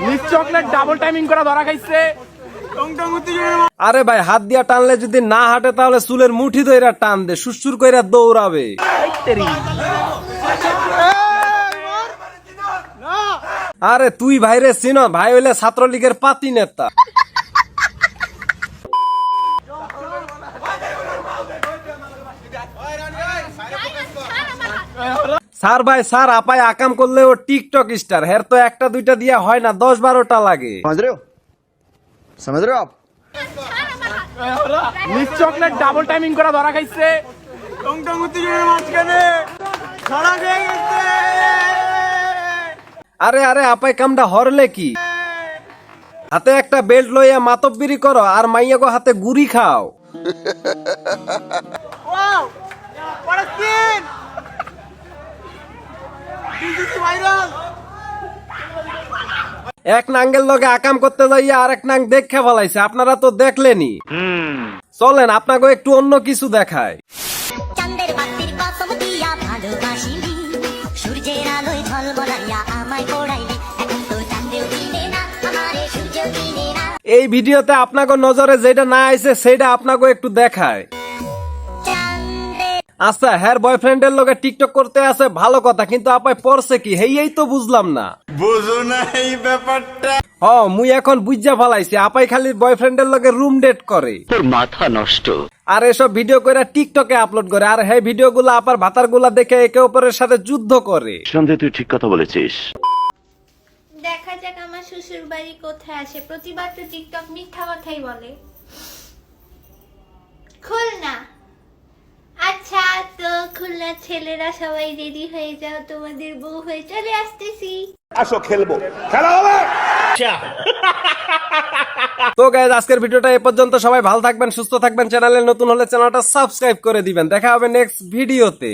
Miss chocolate double timing করা ধরা খাইছে। আরে ভাই হাত দিয়া টানলে যদি না হাঁটে তাহলে চুলের মুঠি ধইরা টান দে, সুসুর কইরা দৌড়াবে। আরে তুই ভাইরে চিন, ভাই হইলে ছাত্রলীগের পাতি নেতা। স্যার ভাই স্যার, আপাই আকাম করলে ও টিকটক স্টার, হের তো একটা দুইটা দিয়া হয় না, 10-12টা লাগে। समझ रहे हो आप? মিস চকলেট ডাবল টাইমিং করা ধরা খাইছে। আরে আরে আপাই কামটা হরলে কি? হাতে একটা বেল্ট লইয়া মাতব্বিরি করো আর মাইয়াগো হাতে গুড়ি খাও। এক নাঙ্গের লগে আকাম করতে যাইয়া আর এক নাং দেখে ফেলাইছে, আপনারা তো দেখলেনি। চলেন আপনাকে একটু অন্য কিছু দেখায়। চাঁদের বাতির কসম দিয়া ভালোবাসিলি, সূর্যের আলোয় ঝলমলাইয়া আমায় পড়াইলি, এখন তো চাঁদেও চিনে না আমারে, সূর্যও চিনে না। এই ভিডিওতে আপনাকে নজরে যেটা না আইছে সেটা আপনাকে একটু দেখায়। আচ্ছা, হ্যার বয়ফ্রেন্ডের লগে টিকটক করতে আছে ভালো কথা, কিন্তু আপাই পড়ছে কি হেই তো বুঝলাম না। বুঝো না এই ব্যাপারটা? মুই এখন বুঝা ফেলাইছি, আপাই খালি বয়ফ্রেন্ডের লগে রুম ডেট করে। তোর মাথা নষ্ট। আর এসব ভিডিও করে টিকটকে আপলোড করে, আর এই ভিডিওগুলো আপার ভাতারগুলা দেখে একে অপরের সাথে যুদ্ধ করে। সন্দেহ তুই ঠিক কথা বলেছিস। দেখা যাক আমার শ্বশুর বাড়ি কোথায় আছে, প্রতিবার তো টিকটক মিথ্যা কথাই বলে। খুলনা। আচ্ছা, তো খুলনা ছেলেরা সবাই রেডি হয়ে যাও, তোমাদের বউ হয়ে চলে আসতেছি। আসো খেলবো, খেলা হবে। তো গাইস, আজকের ভিডিওটা এ পর্যন্ত। সবাই ভালো থাকবেন, সুস্থ থাকবেন, চ্যানেলে নতুন হলে চ্যানেলটা সাবস্ক্রাইব করে দিবেন। দেখা হবে নেক্সট ভিডিওতে।